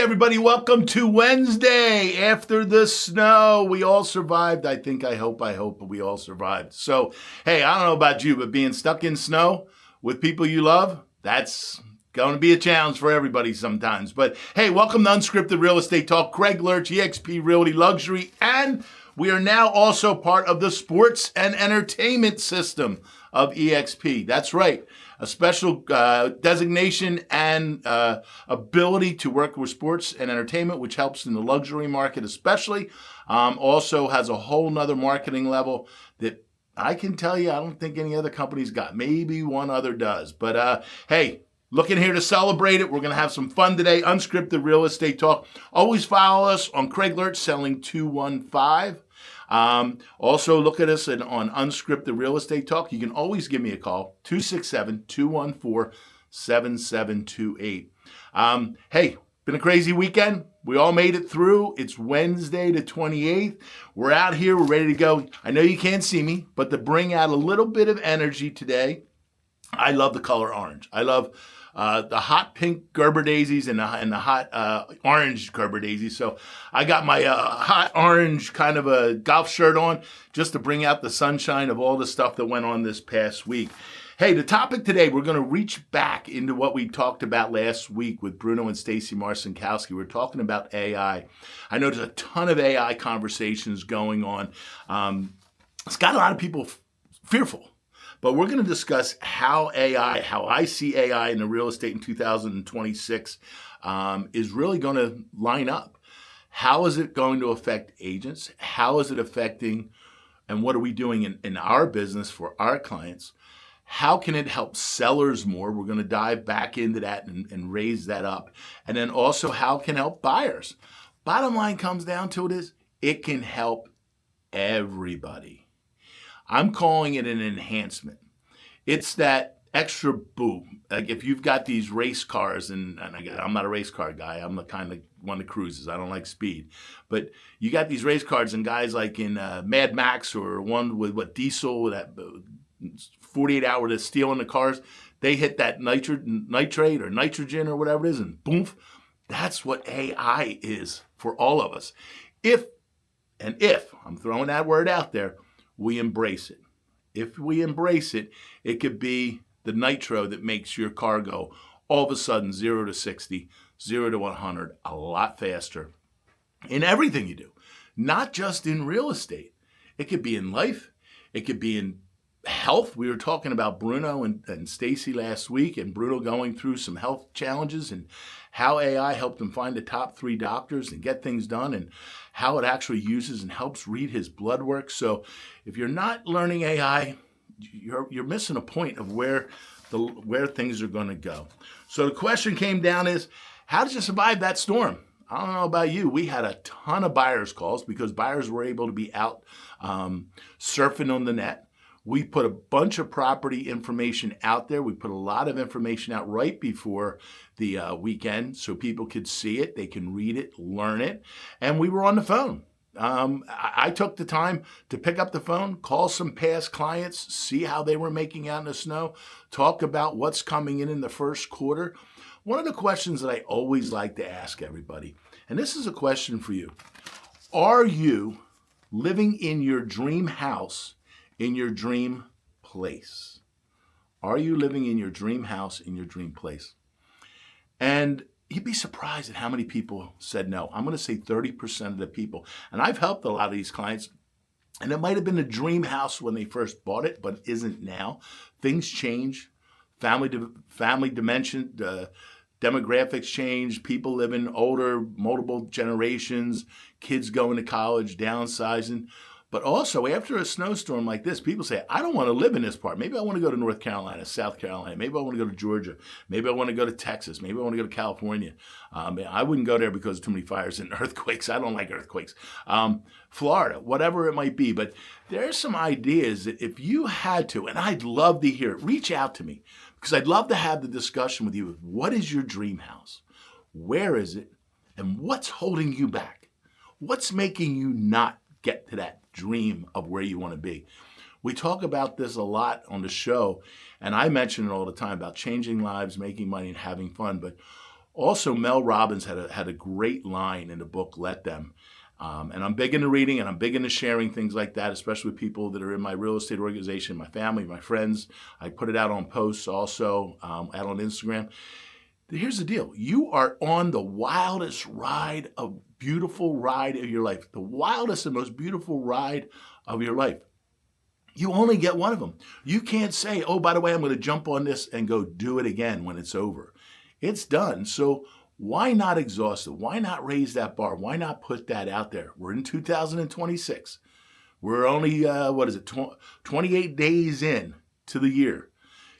everybody. Welcome to Wednesday after the snow. We all survived. I hope we all survived. So, hey, I don't know about you, but being stuck in snow with people you love, that's going to be a challenge for everybody sometimes. But hey, welcome to Unscripted Real Estate Talk. Craig Lurch, eXp Realty Luxury, and we are now also part of the sports and entertainment system of eXp. That's right. A special designation and ability to work with sports and entertainment, which helps in the luxury market especially. Also has a whole nother marketing level that I can tell you I don't think any other company's got. Maybe one other does. But hey, looking here to celebrate it. We're going to have some fun today. Unscripted Real Estate Talk. Always follow us on Craig Lurch, Selling 215. Also, look at us on Unscripted Real Estate Talk. You can always give me a call, 267-214-7728. Hey, been a crazy weekend. We all made it through. It's Wednesday the 28th. We're out here. We're ready to go. I know you can't see me, but to bring out a little bit of energy today, I love the color orange. I love the hot pink Gerber daisies and the hot orange Gerber daisies. So I got my hot orange kind of a golf shirt on just to bring out the sunshine of all the stuff that went on this past week. Hey, the topic today, we're going to reach back into what we talked about last week with Bruno and Stacy Marcinkowski. We're talking about AI. I know there's a ton of AI conversations going on. It's got a lot of people fearful. But we're going to discuss how I see AI in the real estate in 2026 is really going to line up. How is it going to affect agents? How is it affecting, and what are we doing in our business for our clients? How can it help sellers more? We're going to dive back into that and raise that up. And then also, how can it help buyers? Bottom line comes down to it can help everybody. I'm calling it an enhancement. It's that extra boom. Like if you've got these race cars, and I'm not a race car guy. I'm the kind of one that cruises. I don't like speed. But you got these race cars and guys like in Mad Max or one with diesel, that 48-hour that's stealing the cars. They hit that nitrate or nitrogen or whatever it is, and boom. That's what AI is for all of us. If I'm throwing that word out there, we embrace it. If we embrace it, it could be the nitro that makes your car go all of a sudden 0 to 60, 0 to 100 a lot faster in everything you do, not just in real estate. It could be in life. It could be in health. We were talking about Bruno and Stacy last week, and Bruno going through some health challenges and how AI helped him find the top 3 doctors and get things done, and how it actually uses and helps read his blood work. So if you're not learning AI, you're missing a point of where things are going to go. So the question came down is, how did you survive that storm? I don't know about you. We had a ton of buyers calls because buyers were able to be out surfing on the net. We put a bunch of property information out there. We put a lot of information out right before the weekend so people could see it, they can read it, learn it. And we were on the phone. I took the time to pick up the phone, call some past clients, see how they were making out in the snow, talk about what's coming in the first quarter. One of the questions that I always like to ask everybody, and this is a question for you. Are you living in your dream house in your dream place? Are you living in your dream house in your dream place? And you'd be surprised at how many people said no. I'm going to say 30% of the people. And I've helped a lot of these clients, and it might have been a dream house when they first bought it, but it isn't now. Things change. Family dimension, demographics change. People living older, multiple generations, kids going to college, downsizing. But also, after a snowstorm like this, people say, I don't want to live in this part. Maybe I want to go to North Carolina, South Carolina. Maybe I want to go to Georgia. Maybe I want to go to Texas. Maybe I want to go to California. I wouldn't go there because of too many fires and earthquakes. I don't like earthquakes. Florida, whatever it might be. But there's some ideas that if you had to, and I'd love to hear it, reach out to me because I'd love to have the discussion with you. What is your dream house? Where is it? And what's holding you back? What's making you not get to that dream of where you want to be? We talk about this a lot on the show, and I mention it all the time about changing lives, making money, and having fun. But Also, Mel Robbins had a great line in the book, Let Them. And I'm big into reading, and I'm big into sharing things like that, especially with people that are in my real estate organization, my family, my friends. I put it out on posts also, out on Instagram. Here's the deal. You are on the wildest ride, beautiful ride of your life. The wildest and most beautiful ride of your life. You only get one of them. You can't say, oh, by the way, I'm going to jump on this and go do it again when it's over. It's done. So why not exhaust it? Why not raise that bar? Why not put that out there? We're in 2026. We're only, 28 days in to the year.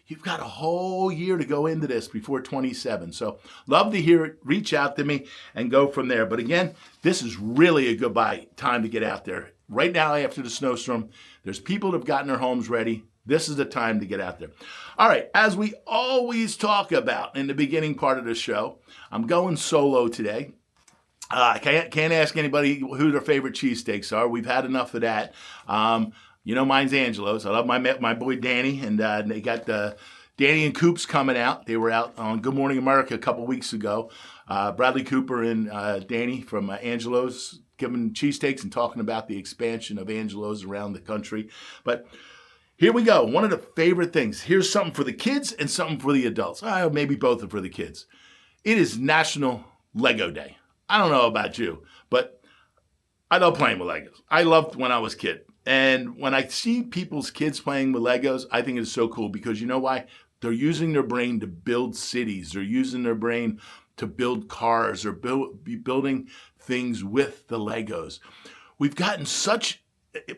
You've got a whole year to go into this before 27. So love to hear it. Reach out to me and go from there. But again, this is really a goodbye time to get out there. Right now, after the snowstorm, there's people that have gotten their homes ready. This is the time to get out there. All right, as we always talk about in the beginning part of the show, I'm going solo today. I can't ask anybody who their favorite cheesesteaks are. We've had enough of that. Mine's Angelo's. I love my boy Danny, and they got Danny and Coops coming out. They were out on Good Morning America a couple weeks ago. Bradley Cooper and Danny from Angelo's giving cheesesteaks and talking about the expansion of Angelo's around the country. But here we go. One of the favorite things. Here's something for the kids and something for the adults. Maybe both are for the kids. It is National Lego Day. I don't know about you, but I love playing with Legos. I loved when I was a kid. And when I see people's kids playing with Legos, I think it's so cool because you know why? They're using their brain to build cities. They're using their brain to build cars or be building things with the Legos. We've gotten such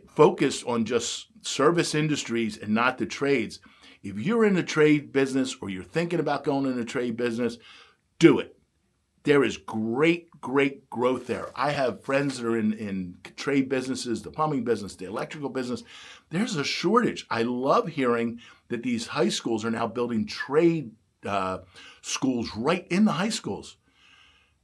focused on just service industries and not the trades. If you're in the trade business or you're thinking about going in the trade business, do it. There is great growth there. I have friends that are in trade businesses, the plumbing business, the electrical business. There's a shortage. I love hearing that these high schools are now building trade schools right in the high schools.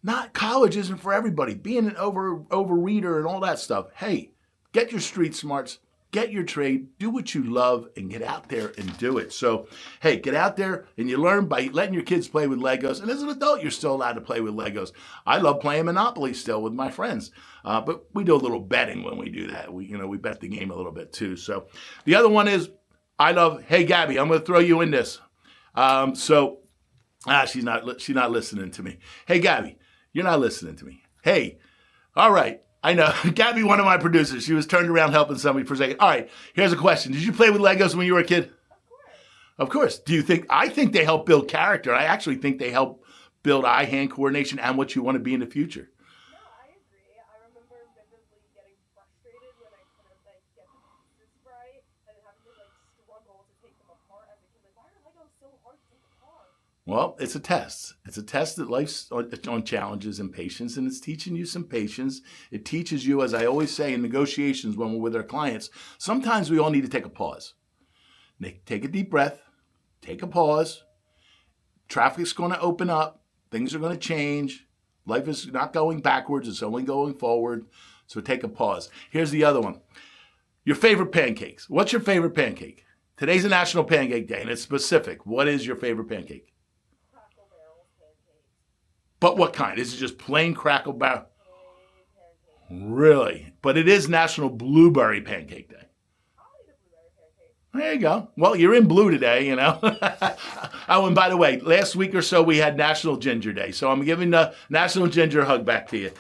Not college isn't for everybody. Being an overreader and all that stuff. Hey, get your street smarts. Get your trade, do what you love, and get out there and do it. So, hey, get out there and you learn by letting your kids play with Legos. And as an adult, you're still allowed to play with Legos. I love playing Monopoly still with my friends. But we do a little betting when we do that. We bet the game a little bit too. So the other one is, hey, Gabby, I'm going to throw you in this. She's not listening to me. Hey, Gabby, you're not listening to me. Hey, all right. I know. Gabby, one of my producers, she was turned around helping somebody for a second. All right, here's a question. Did you play with Legos when you were a kid? Of course. I think they help build character. I actually think they help build eye-hand coordination and what you want to be in the future. No, I agree. I remember vividly getting frustrated when I couldn't get the pieces right and having to struggle to take them apart as a kid. Why are Legos so hard to take apart? Well, it's a test. It's a test that life's on challenges and patience, and it's teaching you some patience. It teaches you, as I always say in negotiations when we're with our clients, sometimes we all need to take a pause. Take a deep breath, take a pause. Traffic's going to open up. Things are going to change. Life is not going backwards. It's only going forward. So take a pause. Here's the other one. Your favorite pancakes. What's your favorite pancake? Today's a National Pancake Day, and it's specific. What is your favorite pancake? But what kind? Is it just plain Crackle Barrel? Really? But it is National Blueberry Pancake Day. There you go. Well, you're in blue today, Oh, and by the way, last week or so we had National Ginger Day. So I'm giving the National Ginger hug back to you.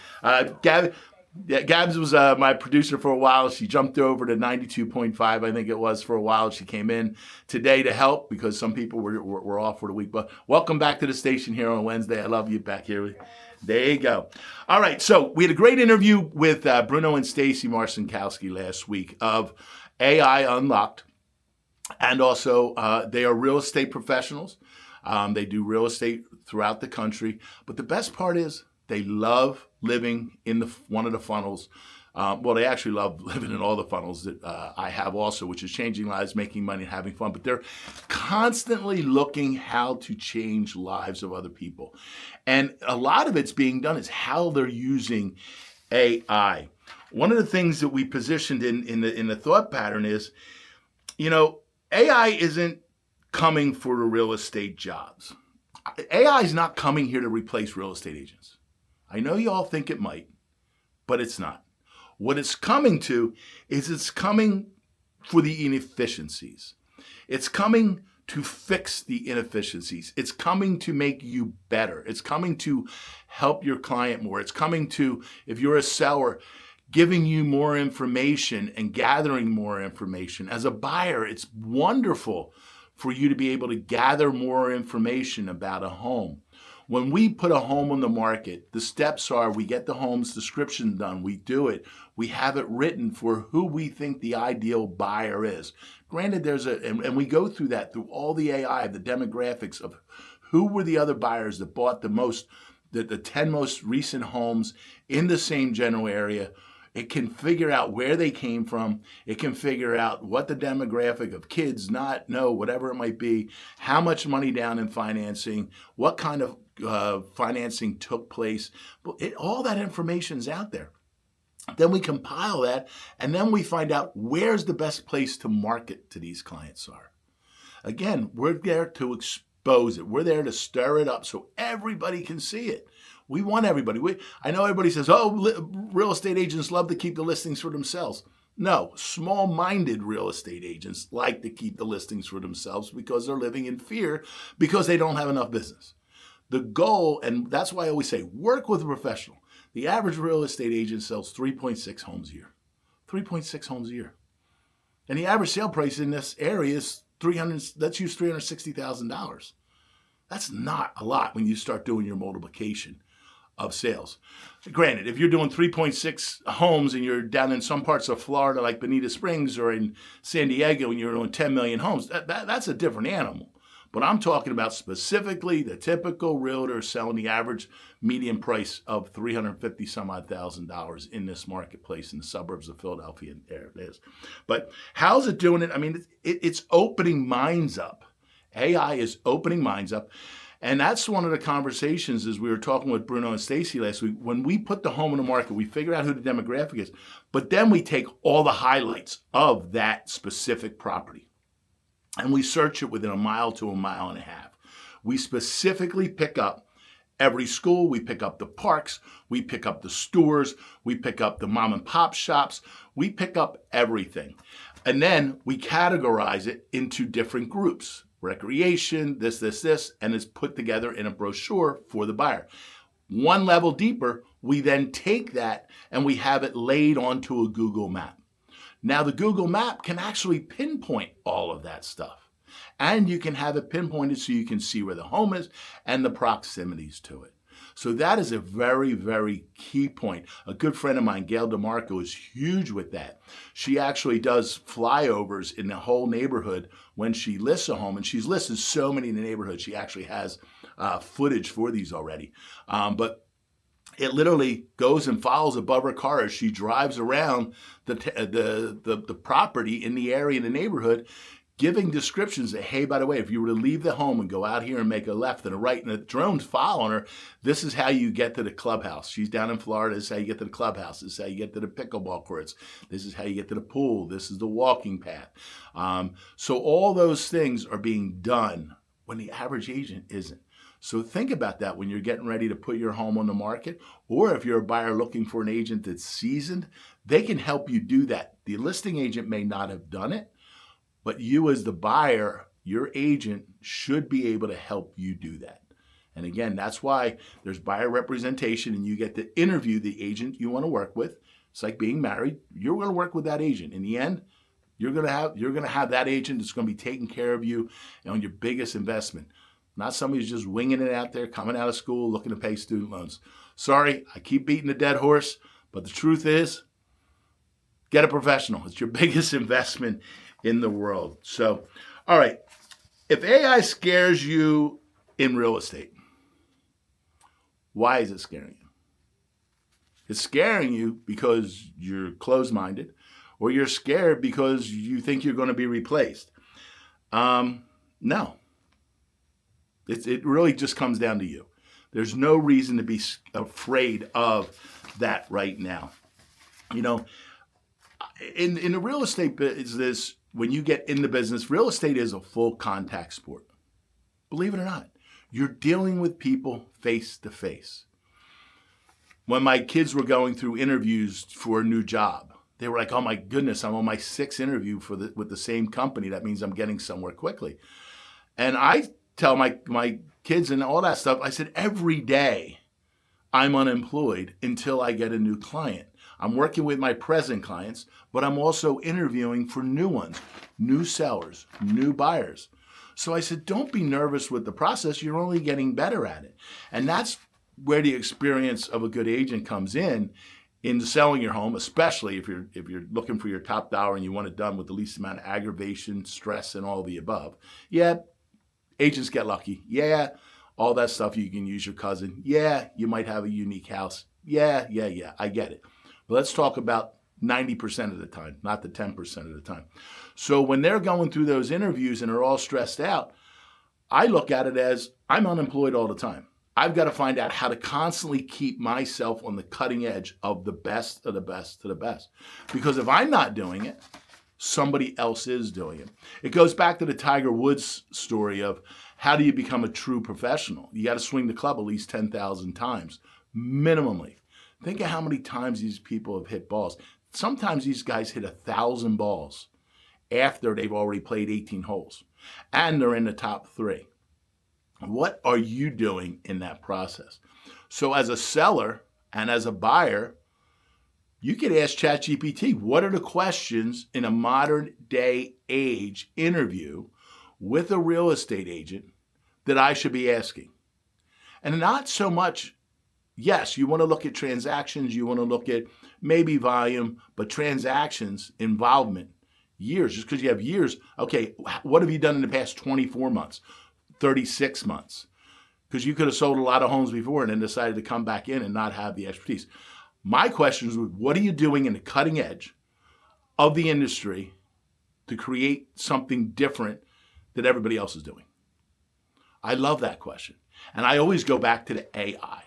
Gabs was my producer for a while. She jumped over to 92.5, I think it was, for a while. She came in today to help because some people were off for the week. But welcome back to the station here on Wednesday. I love you back here. There you go. All right, so we had a great interview with Bruno and Stacy Marcinkowski last week of AI Unlocked. And also, they are real estate professionals. They do real estate throughout the country. But the best part is, they love living in one of the funnels. They actually love living in all the funnels that I have also, which is changing lives, making money, and having fun. But they're constantly looking how to change lives of other people. And a lot of it's being done is how they're using AI. One of the things that we positioned in the thought pattern is, AI isn't coming for the real estate jobs. AI is not coming here to replace real estate agents. I know you all think it might, but it's not. What it's coming to is it's coming for the inefficiencies. It's coming to fix the inefficiencies. It's coming to make you better. It's coming to help your client more. It's coming to, if you're a seller, giving you more information and gathering more information. As a buyer, it's wonderful for you to be able to gather more information about a home. When we put a home on the market, the steps are we get the home's description done, we do it, we have it written for who we think the ideal buyer is. Granted, and we go through that through all the AI, the demographics of who were the other buyers that bought the 10 most recent homes in the same general area. It can figure out where they came from. It can figure out what the demographic of kids, whatever it might be, how much money down in financing, what kind of financing took place. All that information's out there. Then we compile that, and then we find out where's the best place to market to these clients are. Again, we're there to expose it. We're there to stir it up so everybody can see it. We want everybody. I know everybody says, real estate agents love to keep the listings for themselves. No, small-minded real estate agents like to keep the listings for themselves because they're living in fear because they don't have enough business. The goal, and that's why I always say, work with a professional. The average real estate agent sells 3.6 homes a year. 3.6 homes a year. And the average sale price in this area is $360,000. That's not a lot when you start doing your multiplication of sales. Granted, if you're doing 3.6 homes and you're down in some parts of Florida like Bonita Springs or in San Diego and you're doing 10 million homes, that's a different animal. But I'm talking about specifically the typical realtor selling the average median price of $350 some odd thousand in this marketplace in the suburbs of Philadelphia. And there it is. But how's it doing it? I mean, it's opening minds up. AI is opening minds up. And that's one of the conversations as we were talking with Bruno and Stacy last week. When we put the home on the market, we figure out who the demographic is, but then we take all the highlights of that specific property and we search it within a mile to a mile and a half. We specifically pick up every school, we pick up the parks, we pick up the stores, we pick up the mom and pop shops, we pick up everything. And then we categorize it into different groups. Recreation, this, and it's put together in a brochure for the buyer. One level deeper, we then take that and we have it laid onto a Google map. Now the Google map can actually pinpoint all of that stuff. And you can have it pinpointed so you can see where the home is and the proximities to it. So that is a very, very key point. A good friend of mine, Gail DeMarco, is huge with that. She actually does flyovers in the whole neighborhood when she lists a home, and she's listed so many in the neighborhood. She actually has footage for these already. But it literally goes and follows above her car as she drives around the property in the area, in the neighborhood, giving descriptions that, hey, by the way, if you were to leave the home and go out here and make a left and a right and the drone's following her, this is how you get to the clubhouse. She's down in Florida. This is how you get to the clubhouse. This is how you get to the pickleball courts. This is how you get to the pool. This is the walking path. So all those things are being done when the average agent isn't. So think about that when you're getting ready to put your home on the market, or if you're a buyer looking for an agent that's seasoned, they can help you do that. The listing agent may not have done it, but you as the buyer, your agent should be able to help you do that. And again, that's why there's buyer representation and you get to interview the agent you want to work with. It's like being married. You're going to work with that agent. In the end, you're going to have that agent that's going to be taking care of you on your biggest investment. Not somebody who's just winging it out there, coming out of school, looking to pay student loans. Sorry, I keep beating the dead horse, but the truth is, get a professional. It's your biggest investment in the world. So, all right, if AI scares you in real estate, why is it scaring you? It's scaring you because you're closed-minded, or you're scared because you think you're going to be replaced. No. It really just comes down to you. There's no reason to be afraid of that right now. You know, in the real estate business, when you get in the business, real estate is a full contact sport. Believe it or not. You're dealing with people face to face. When my kids were going through interviews for a new job, they were like, "Oh my goodness, I'm on my 6th interview with the same company. That means I'm getting somewhere quickly." And I tell my kids and all that stuff, I said, every day I'm unemployed until I get a new client. I'm working with my present clients, but I'm also interviewing for new ones, new sellers, new buyers. So I said, don't be nervous with the process. You're only getting better at it. And that's where the experience of a good agent comes in selling your home, especially if you're looking for your top dollar and you want it done with the least amount of aggravation, stress, and all the above. Yeah, agents get lucky. Yeah, all that stuff, you can use your cousin. Yeah, you might have a unique house. Yeah, I get it. But let's talk about 90% of the time, not the 10% of the time. So when they're going through those interviews and are all stressed out, I look at it as I'm unemployed all the time. I've got to find out how to constantly keep myself on the cutting edge of the best of the best to the best. Because if I'm not doing it, somebody else is doing it. It goes back to the Tiger Woods story of how do you become a true professional? You got to swing the club at least 10,000 times, minimally. Think of how many times these people have hit balls. Sometimes these guys hit 1,000 balls after they've already played 18 holes, and they're in the top 3. What are you doing in that process? So as a seller and as a buyer, you could ask ChatGPT, what are the questions in a modern day age interview with a real estate agent that I should be asking? And not so much, yes, you want to look at transactions, you want to look at maybe volume, but transactions, involvement, years. Just because you have years, okay, what have you done in the past 24 months? 36 months, because you could have sold a lot of homes before and then decided to come back in and not have the expertise. My question is, what are you doing in the cutting edge of the industry to create something different that everybody else is doing? I love that question. And I always go back to the AI.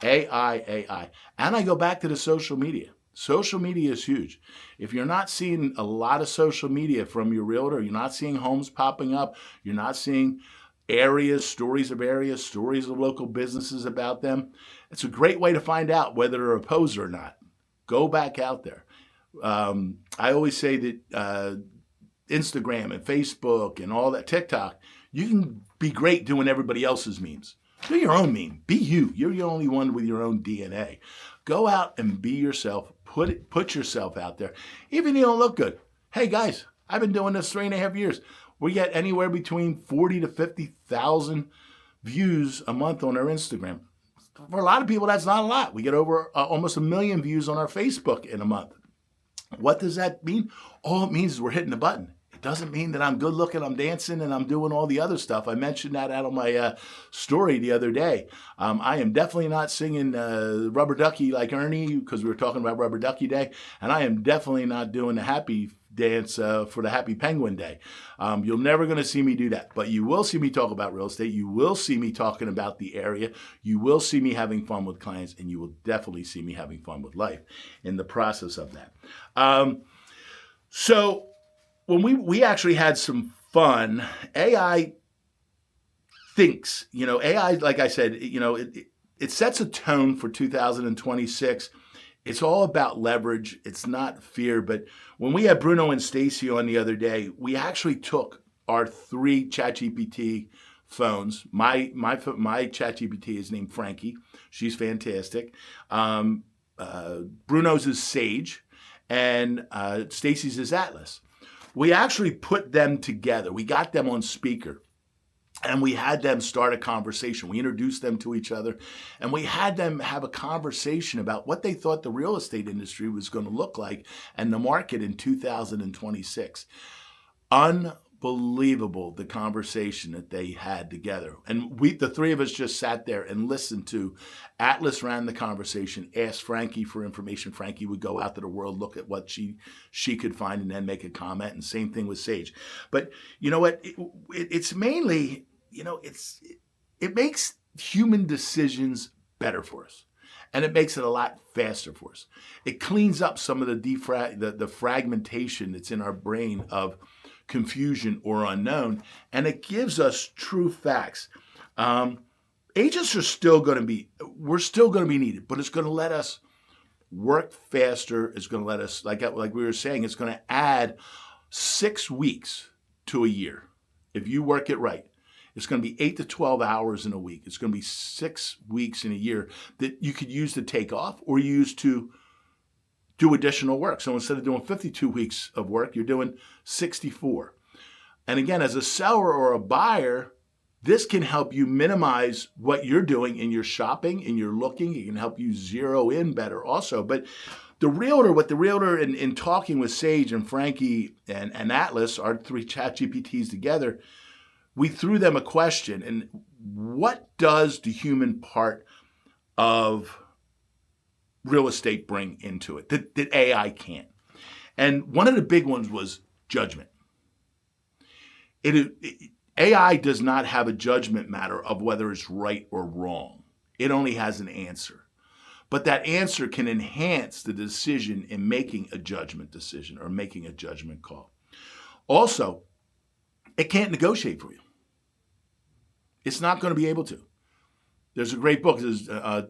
And I go back to the social media. Social media is huge. If you're not seeing a lot of social media from your realtor, you're not seeing homes popping up, you're not seeing stories of local businesses about them, it's a great way to find out whether they're a poser or not. Go back out there. I always say that Instagram and Facebook and all that, TikTok, you can be great doing everybody else's memes. Do your own meme. Be you. You're the only one with your own DNA. Go out and be yourself. Put yourself out there. Even if you don't look good. Hey guys, I've been doing this 3.5 years. We get anywhere between 40 to 50,000 views a month on our Instagram. For a lot of people, that's not a lot. We get over almost 1 million views on our Facebook in a month. What does that mean? All it means is we're hitting the button. It doesn't mean that I'm good looking, I'm dancing, and I'm doing all the other stuff. I mentioned that out of my story the other day. I am definitely not singing Rubber Ducky like Ernie, because we were talking about Rubber Ducky Day, and I am definitely not doing the happy dance for the Happy Penguin Day. You're never going to see me do that, but you will see me talk about real estate. You will see me talking about the area. You will see me having fun with clients, and you will definitely see me having fun with life in the process of that. So when we actually had some fun, AI thinks, AI, like I said, it sets a tone for 2026. It's all about leverage. It's not fear. But when we had Bruno and Stacy on the other day, we actually took our 3 ChatGPT phones. My ChatGPT is named Frankie. She's fantastic. Bruno's is Sage, and Stacy's is Atlas. We actually put them together. We got them on speaker. And we had them start a conversation. We introduced them to each other, and we had them have a conversation about what they thought the real estate industry was going to look like and the market in 2026. Unbelievable, the conversation that they had together. And the 3 of us just sat there and listened to. Atlas ran the conversation, asked Frankie for information. Frankie would go out to the world, look at what she could find, and then make a comment. And same thing with Sage. But you know what? It's mainly, it makes human decisions better for us. And it makes it a lot faster for us. It cleans up some of the fragmentation that's in our brain of confusion or unknown, and it gives us true facts. Agents are still going to be, we're still going to be needed, but it's going to let us work faster. It's going to let us, like we were saying, it's going to add 6 weeks to a year. If you work it right, it's going to be 8 to 12 hours in a week. It's going to be 6 weeks in a year that you could use to take off or use to do additional work. So instead of doing 52 weeks of work, you're doing 64. And again, as a seller or a buyer, this can help you minimize what you're doing in your shopping, in your looking. It can help you zero in better also. But the realtor, in talking with Sage and Frankie and Atlas, our 3 chat GPTs together, we threw them a question. And what does the human part of real estate bring into it that AI can't? And one of the big ones was judgment. AI does not have a judgment matter of whether it's right or wrong. It only has an answer. But that answer can enhance the decision in making a judgment decision or making a judgment call. Also, it can't negotiate for you. It's not going to be able to. There's a great book,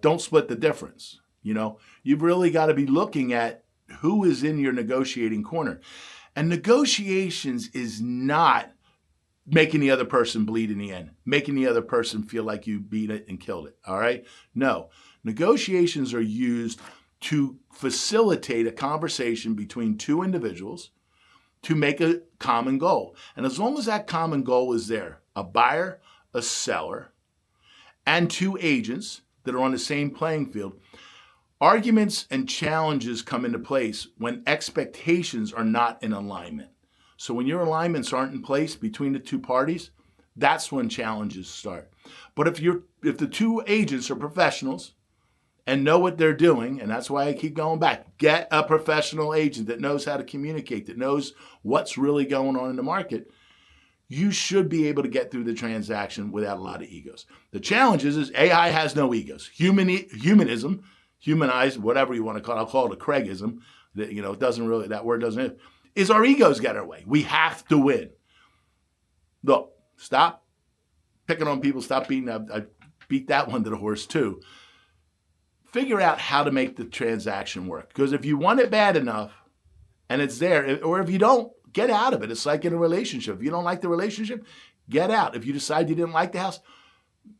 Don't Split the Difference. You've really got to be looking at who is in your negotiating corner. And negotiations is not making the other person bleed in the end, making the other person feel like you beat it and killed it, all right? No. Negotiations are used to facilitate a conversation between 2 individuals to make a common goal. And as long as that common goal is there, a buyer, a seller, and 2 agents that are on the same playing field, arguments and challenges come into place when expectations are not in alignment. So when your alignments aren't in place between the 2 parties, that's when challenges start. But if the 2 agents are professionals and know what they're doing, and that's why I keep going back, get a professional agent that knows how to communicate, that knows what's really going on in the market, you should be able to get through the transaction without a lot of egos. The challenge is AI has no egos. Humanism, humanized, whatever you want to call it, I'll call it a Craigism, it doesn't really, that word doesn't, is our egos get our way. We have to win. Look, stop picking on people. Stop beating. I beat that one to the horse too. Figure out how to make the transaction work. Because if you want it bad enough and it's there, or if you don't, get out of it. It's like in a relationship. If you don't like the relationship, get out. If you decide you didn't like the house,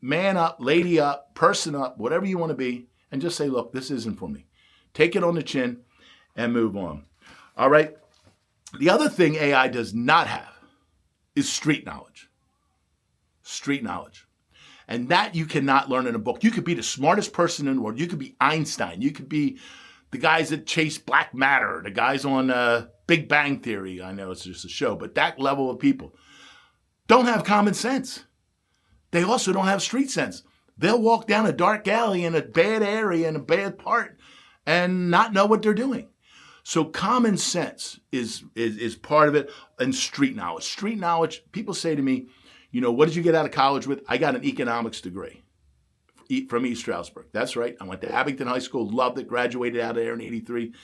man up, lady up, person up, whatever you want to be, and just say, look, this isn't for me. Take it on the chin and move on. All right. The other thing AI does not have is street knowledge. Street knowledge. And that you cannot learn in a book. You could be the smartest person in the world. You could be Einstein. You could be the guys that chase black matter, the guys on Big Bang Theory. I know it's just a show, but that level of people don't have common sense. They also don't have street sense. They'll walk down a dark alley in a bad area in a bad part and not know what they're doing. So common sense is part of it, and street knowledge. Street knowledge, people say to me, what did you get out of college with? I got an economics degree from East Stroudsburg. That's right. I went to Abington High School, loved it, graduated out of there in 83.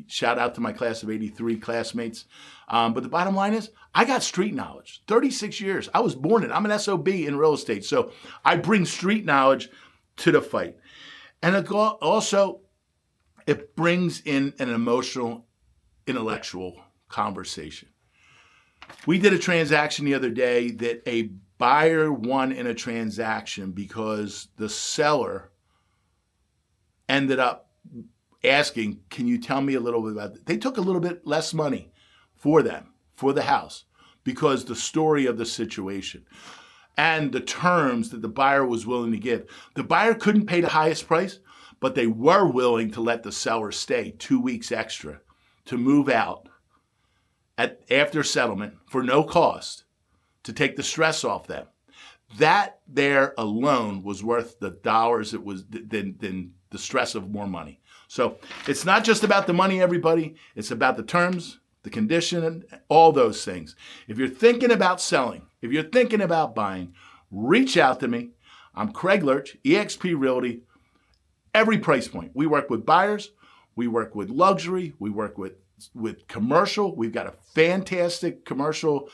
Shout out to my class of 83 classmates. But the bottom line is, I got street knowledge. 36 years. I was born in it. I'm an SOB in real estate. So I bring street knowledge to the fight. And also, it brings in an emotional, intellectual conversation. We did a transaction the other day that a buyer won in a transaction because the seller ended up asking, can you tell me a little bit about it? They took a little bit less money for them, for the house, because the story of the situation and the terms that the buyer was willing to give. The buyer couldn't pay the highest price, but they were willing to let the seller stay 2 weeks extra to move out after settlement for no cost to take the stress off them. That there alone was worth the dollars it was than the stress of more money. So it's not just about the money, everybody. It's about the terms, the condition, and all those things. If you're thinking about selling, if you're thinking about buying, reach out to me. I'm Craig Lurch, eXp Realty. Every price point. We work with buyers. We work with luxury. We work with commercial. We've got a fantastic commercial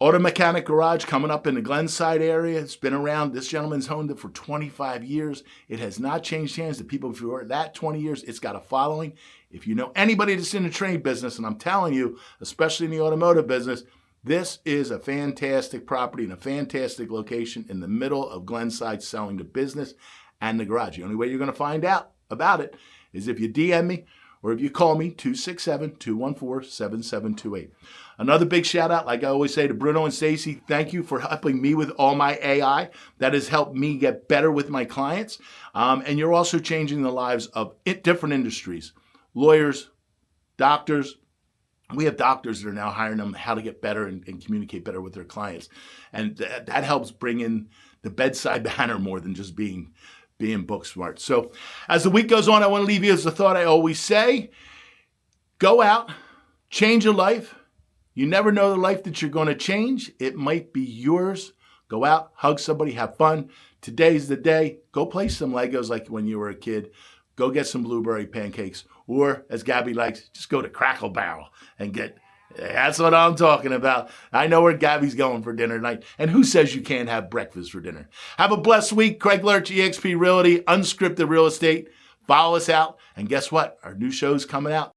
Auto Mechanic Garage coming up in the Glenside area. It's been around. This gentleman's owned it for 25 years. It has not changed hands. The people before that 20 years, it's got a following. If you know anybody that's in the trade business, and I'm telling you, especially in the automotive business, this is a fantastic property and a fantastic location in the middle of Glenside, selling the business and the garage. The only way you're going to find out about it is if you DM me or if you call me, 267-214-7728. Another big shout out, like I always say, to Bruno and Stacy. Thank you for helping me with all my AI. That has helped me get better with my clients. And you're also changing the lives of different industries. Lawyers, doctors. We have doctors that are now hiring them how to get better and communicate better with their clients. And that helps bring in the bedside manner more than just being book smart. So as the week goes on, I want to leave you as the thought I always say. Go out, change your life. You never know the life that you're going to change. It might be yours. Go out, hug somebody, have fun. Today's the day. Go play some Legos like when you were a kid. Go get some blueberry pancakes. Or, as Gabby likes, just go to Crackle Barrel and get... That's what I'm talking about. I know where Gabby's going for dinner tonight. And who says you can't have breakfast for dinner? Have a blessed week. Craig Lurch, eXp Realty, Unscripted Real Estate. Follow us out. And guess what? Our new show's coming out.